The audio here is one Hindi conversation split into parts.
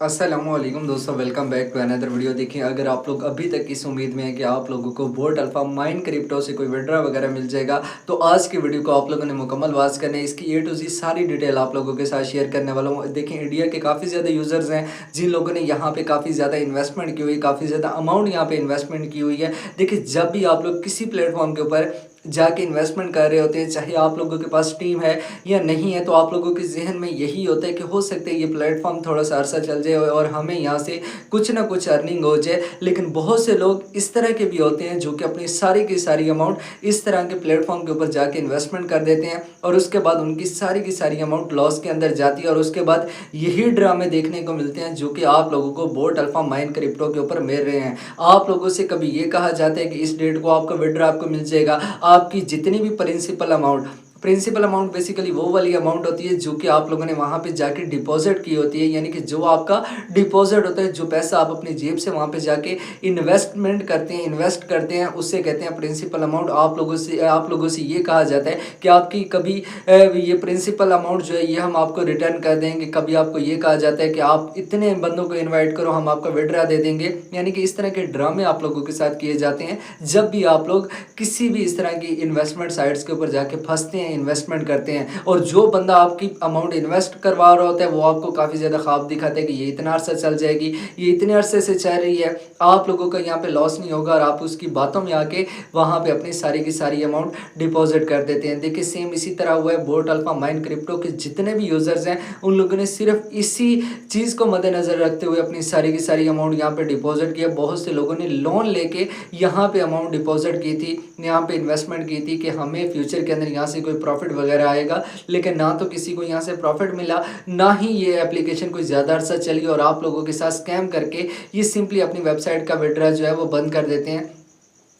अस्सलामुअलैकुम दोस्तों, welcome back to another video. देखिए, अगर आप लोग अभी तक इस उम्मीद में है कि आप लोगों को बोट अल्फा माइन क्रिप्टो से कोई विड्रॉ वगैरह मिल जाएगा, तो आज की वीडियो को आप लोगों ने मुकम्मल वॉच करना है। इसकी ए टू जी सारी डिटेल आप लोगों के साथ शेयर करने वाला हूँ। देखिए, इंडिया के काफ़ी ज़्यादा यूज़र्स हैं जिन लोगों ने यहाँ पे काफ़ी ज़्यादा इन्वेस्टमेंट की हुई है, काफ़ी ज़्यादा अमाउंट यहाँ पे इन्वेस्टमेंट की हुई है। देखिए, जब भी आप लोग किसी प्लेटफॉर्म के ऊपर जाके इन्वेस्टमेंट कर रहे होते हैं, चाहे आप लोगों के पास टीम है या नहीं है, तो आप लोगों के जहन में यही होता है कि हो सकता है ये प्लेटफॉर्म थोड़ा सा अरसा चल जाए और हमें यहाँ से कुछ ना कुछ अर्निंग हो जाए। लेकिन बहुत से लोग इस तरह के भी होते हैं जो कि अपनी सारी की सारी अमाउंट इस तरह के प्लेटफॉर्म के ऊपर जाके इन्वेस्टमेंट कर देते हैं और उसके बाद उनकी सारी की सारी अमाउंट लॉस के अंदर जाती है और उसके बाद यही ड्रामे देखने को मिलते हैं जो कि आप लोगों को बोट अल्फा माइन क्रिप्टो के ऊपर मिल रहे हैं। आप लोगों से कभी ये कहा जाता है कि इस डेट को आपका विड्रॉ आपको मिल जाएगा, आपकी जितनी भी प्रिंसिपल अमाउंट बेसिकली वो वाली अमाउंट होती है जो कि आप लोगों ने वहाँ पे जाके डिपॉजिट की होती है, यानी कि जो आपका डिपॉजिट होता है, जो पैसा आप अपनी जेब से वहाँ पे जाके इन्वेस्ट करते हैं, उससे कहते हैं प्रिंसिपल अमाउंट। आप लोगों से ये कहा जाता है कि आपकी कभी ये प्रिंसिपल अमाउंट जो है ये हम आपको रिटर्न कर देंगे। कभी आपको ये कहा जाता है कि आप इतने बंदों को इन्वाइट करो, हम आपका विड्रॉ दे देंगे। यानी कि इस तरह के ड्रामे आप लोगों के साथ किए जाते हैं जब भी आप लोग किसी भी इस तरह की इन्वेस्टमेंट साइट्स के ऊपर जाके फंसते हैं, इन्वेस्टमेंट करते हैं। और जो बंदा आपकी अमाउंट इन्वेस्ट करवा रहा होता है वो आपको काफ़ी ज़्यादा ख्वाब दिखाता है कि ये इतना अरसा चल जाएगी, ये इतने अरसे से चल रही है, आप लोगों का यहाँ पे लॉस नहीं होगा, और आप उसकी बातों में आके वहाँ पे अपनी सारी की सारी अमाउंट डिपॉजिट कर देते हैं। देखिए, सेम इसी तरह हुआ है बोट अल्फा माइन क्रिप्टो के जितने भी यूज़र्स हैं उन लोगों ने सिर्फ इसी चीज़ को मद्देनज़र रखते हुए अपनी सारी की सारी अमाउंट यहाँ पे डिपॉजिट किया। बहुत से लोगों ने लोन लेके यहाँ पे अमाउंट डिपॉजिट की थी, यहाँ पे इन्वेस्टमेंट की थी कि हमें फ्यूचर के अंदर यहाँ से कोई प्रॉफिट वगैरह आएगा। लेकिन ना तो किसी को यहाँ से प्रॉफिट मिला, ना ही ये एप्लीकेशन कोई ज़्यादा अरसा चली और आप लोगों के साथ स्कैम करके ये सिंपली अपनी वेबसाइट का विड्रॉ जो है वो बंद कर देते हैं।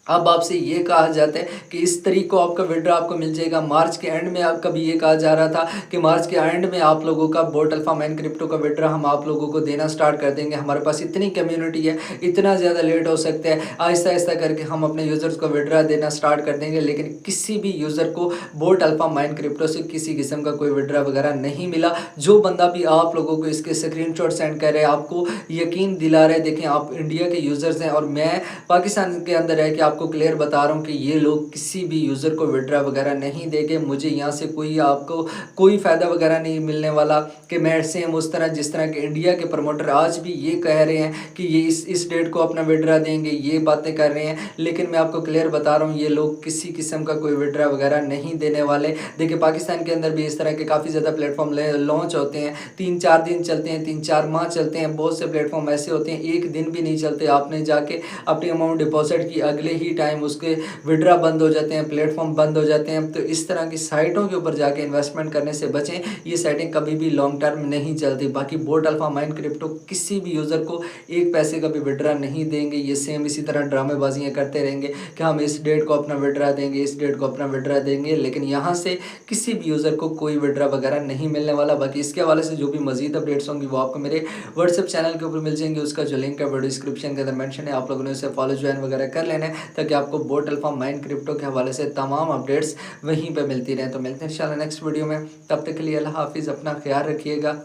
अब आपसे ये कहा जाता है कि इस तरीक को आपका विड्रॉ आपको मिल जाएगा। मार्च के एंड में आपका भी ये कहा जा रहा था कि मार्च के एंड में आप लोगों का बोट अल्फा माइन क्रिप्टो का विड्रॉ हम आप लोगों को देना स्टार्ट कर देंगे। हमारे पास इतनी कम्युनिटी है, इतना ज़्यादा लेट हो सकता है, आहिस्ता आहिस्ता करके हम अपने यूज़र्स को विड्रॉ देना स्टार्ट कर देंगे। लेकिन किसी भी यूज़र को बोट अल्फा माइन क्रिप्टो से किसी किस्म का कोई विड्रॉ वगैरह नहीं मिला। जो बंदा भी आप लोगों को इसके स्क्रीनशॉट सेंड कर रहे हैं, आपको यकीन दिला रहे हैं, देखें आप इंडिया के यूज़र्स हैं और मैं पाकिस्तान के अंदर है, कि आपको क्लियर बता रहा हूँ कि ये लोग किसी भी यूज़र को विड्रॉ वगैरह नहीं देंगे। मुझे यहाँ से आपको कोई फ़ायदा वगैरह नहीं मिलने वाला कि मैं सेम उस तरह जिस तरह के इंडिया के प्रमोटर आज भी ये कह रहे हैं कि ये इस डेट को अपना विड्रॉ देंगे, ये बातें कर रहे हैं। लेकिन मैं आपको क्लियर बता रहा हूँ ये लोग किसी किस्म का कोई विड्रॉ वगैरह नहीं देने वाले। देखिए, पाकिस्तान के अंदर भी इस तरह के काफ़ी ज़्यादा प्लेटफॉर्म लॉन्च होते हैं, 3-4 दिन चलते हैं, 3-4 माह चलते हैं। बहुत से प्लेटफॉर्म ऐसे होते हैं एक दिन भी नहीं चलते, आपने जाके अपनी अमाउंट डिपॉजिट की अगले ही टाइम उसके विड्रॉ बंद हो जाते हैं, प्लेटफॉर्म बंद हो जाते हैं। तो इस तरह की साइटों के ऊपर जाके इन्वेस्टमेंट करने से बचें, ये साइटें कभी भी लॉन्ग टर्म नहीं चलती। बाकी बोट अल्फा माइन क्रिप्टो किसी भी यूज़र को एक पैसे का भी विड्रॉ नहीं देंगे। ये सेम इसी तरह ड्रामेबाजियाँ करते रहेंगे कि हम इस डेट को अपना विड्रॉ देंगे, इस डेट को अपना विड्रॉ देंगे, लेकिन यहाँ से किसी भी यूज़र को कोई विड्रॉ वगैरह नहीं मिलने वाला। बाकी इसके हवाले से जो भी मजीद अपडेट्स होंगी वो आपको मेरे व्हाट्सएप चैनल के ऊपर मिल जाएंगे। उसका जो लिंक है वीडियो डिस्क्रिप्शन के अंदर मेंशन है, आप लोगों ने उसे फॉलो ज्वाइन वगैरह कर लेना है ताकि आपको बोट अल्फा माइन क्रिप्टो के हवाले से तमाम अपडेट्स वहीं पे मिलती रहें। तो मिलते हैं इंशाल्लाह नेक्स्ट वीडियो में, तब तक के लिए अल्लाह हाफिज़, अपना ख्याल रखिएगा।